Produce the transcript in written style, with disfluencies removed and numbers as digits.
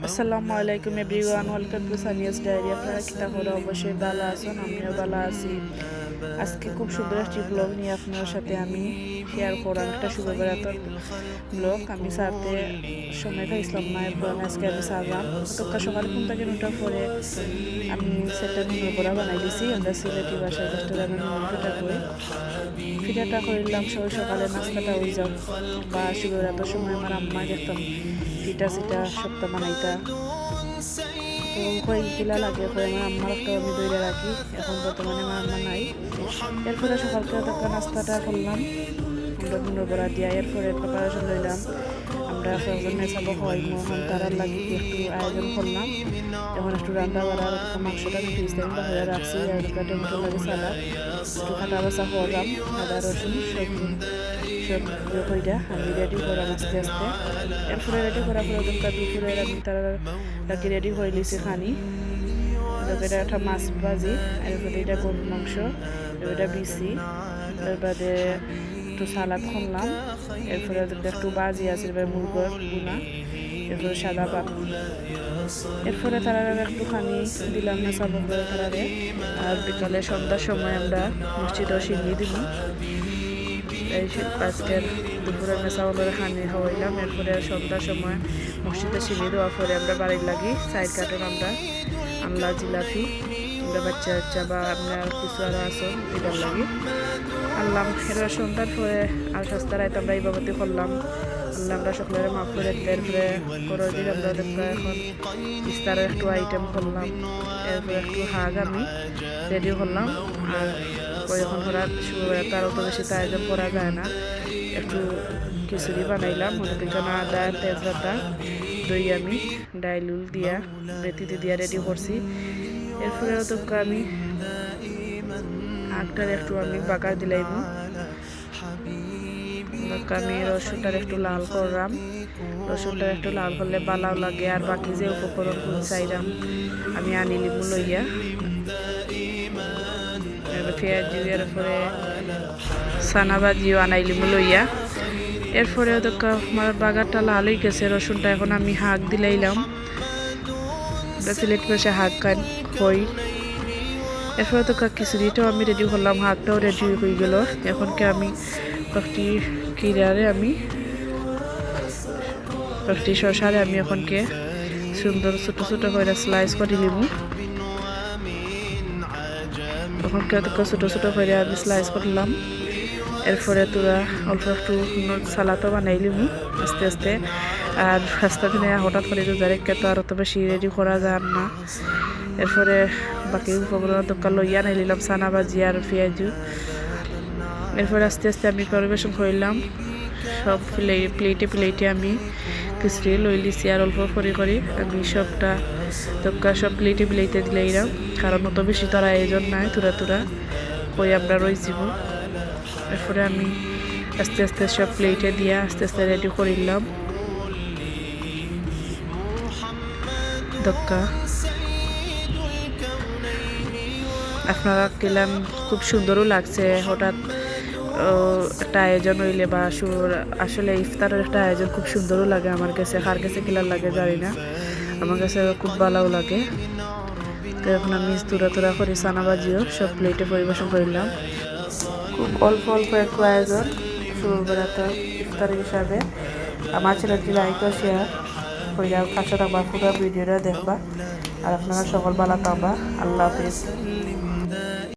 আসসালামু আলাইকুম everyone, welcome to Sania's diary. আপনারা কিতা হলো অবশ্যই ভালো আছেন, আমিও ভালো আছি। আজকে খুব সুন্দর একটি ব্লগ নিয়ে আপনার সাথে আমি শেয়ার করাম। একটা শুভ বেড়াতর ব্লগ। আমি সারতে সময় পাইছিলাম না, এরপর আজকে আমি সারলাম। গতকাল সকালে ঘুম থেকে ওঠার পরে আমি সেটা নুনের বড়া বানাই দিছি। আমরা সিলেটি বাসায় যেটা আমি নুন পিঠা করি, পিঠাটা করিলাম সকালে নাস্তাটা হয়ে যাও। বা শুভ বেড়াতর সময় আমার আম্মা দেখতাম পিঠা সিটা সপ্তাহ বানাইতা। তো কয়েকগুলা লাগে করে আমার আম্মার একটা আমি দইরে রাখি। এখন বর্তমানে আমার আম্মা নাই। এরপরে সকালকে একটা নাস্তাটা করলাম আমরা নুনের বড়া দিয়া। এরপরে প্রিপারেশন লইলাম আমরা কয়েকজন মেসাবো হয় মোহন তারার লাগে একটু আয়োজন করলাম। এখন একটু রান্না বাড়ার মাংসটা আমি ফ্রিজ থেকে হয়ে রাখছি। আর একটা টমেটো লাগে সালাদ, একটু কাটা বাসা করলাম, আদা রসুন সব কইরা আমি রেডি করলাম আস্তে আস্তে। এরপরে রেডি করার পরে দুপুরে আমি তারা রাখি রেডি হয়ে লিছি খানি। এটা একটা মাছ ভাজি, এরপরে এটা গরুর মাংস, এটা বিসি, এরপরে একটু সালাদ করলাম। এরপরে একটু ভাজি আছে, এবার মুরগর বুনা, এরপরে সাদা ভাত। এরপরে তারা একটুখানি দিলাম না সাবক তারারে। আর বিকালে সন্ধ্যার সময় আমরা মসজিদও সিঁড়ি দিব। এই আজকের দুপুরে আমরা চাউলের খানি খাওয়াইলাম। এরপরে সন্ধ্যার সময় মসজিদে সিঁড়ি দেওয়ার পরে আমরা বাড়ির লাগি সাইড কাটেন আমরা আনলা জিলাপি, আমরা বাচ্চা বা আপনার কিছু আরও আসন এটার লাগি আনলাম। এরা সন্ধ্যার পরে আর সস্তার আইতে আমরা এইভাবে করলাম। আল্লাহ আমরা সকলের মাফ করে এরপরে করো দিন আমরা এখন ইস্তারের একটু আইটেম করলাম। এরপরে একটু হাগ আমি রেডি করলাম। আর এখন হঠাৎ শুভবেলাতে আরও তো বেশি আয়োজন করা যায় না। একটু খিচুড়ি বানাইলাম, ওদের থেকে আদা তেজপাতা দই আমি ডাইলুল দিয়া বেতিতে দিয়া রেডি করছি। এরপরে তো আমি আগটার একটু আমি বাগার দিলাইব। আমি রসুনটার একটু লাল করলাম। রসুনটা একটু লাল করলে বালাও লাগে। আর বাকি যে উপকরণ চাইলাম আমি আনি লিবু লইয়া পেঁয়াজ এরপরে সানা ভাজিও আনাই লিবু লইয়া। এরপরে আমার বাগারটা লাল হয়ে গেছে, রসুনটা এখন আমি হাঁক দিলাইলাম। সিলেট বসে হাঁক হই। এরপরে তো খিচুড়িটাও আমি রেডি করলাম, হাঁকটাও রেডি হয়ে গেল। এখনকে আমি কয়েকটি কিরারে আমি কয়েকটি শসারে আমি এখনকে সুন্দর ছোটো ছোটো করে স্লাইস করে নিব। এখনকে ছোটো ছোটো করে আমি স্লাইস করলাম। এরপরে তোরা অল্প একটু সালাদও বানাই নিব আস্তে আস্তে। আর রাস্তা দিনে হঠাৎ করে যারেকে তো আর অত বেশি রেডি করা যায় না। এরপরে বাকি উপকরণ দোকান লইয়া নাই নিলাম সানা ভাজি আর পেঁয়াজু। এরপরে আস্তে আস্তে আমি পরিবেশন করলাম। সব প্লেটে আমি খিচুড়ি লই লিছি আর অল্প করে আমি সবটা দোকান সব প্লেটে দিলাম। কারণ অত বেশি তোর আয়োজন নাই, তুরা কই আমরা রই যাব। এরপরে আমি আস্তে আস্তে সব প্লেটে দিয়া আস্তে আস্তে রেডি করিলাম দক্কা। আপনারা গেলাম খুব সুন্দরও লাগছে। হঠাৎ একটা আয়োজন হইলে বা আসলে ইফতারের একটা আয়োজন খুব সুন্দরও লাগে আমার কাছে। কার কাছে কিলার লাগে জানি না, আমার কাছে খুব ভালোও লাগে। তো এখন আমি তুরা করে সানা ভাজিও সব প্লেটে পরিবেশন করলাম। খুব অল্প একটু আয়োজন শুভবেলাতে ইফতার হিসাবে। আমার চ্যানেলটি লাইক ও শেয়ার কইরা পাশে থাকবা, পুরো ভিডিওটা দেখবা। আর আপনারা সকল ভালো থাকবা। আল্লাহ হাফিজ।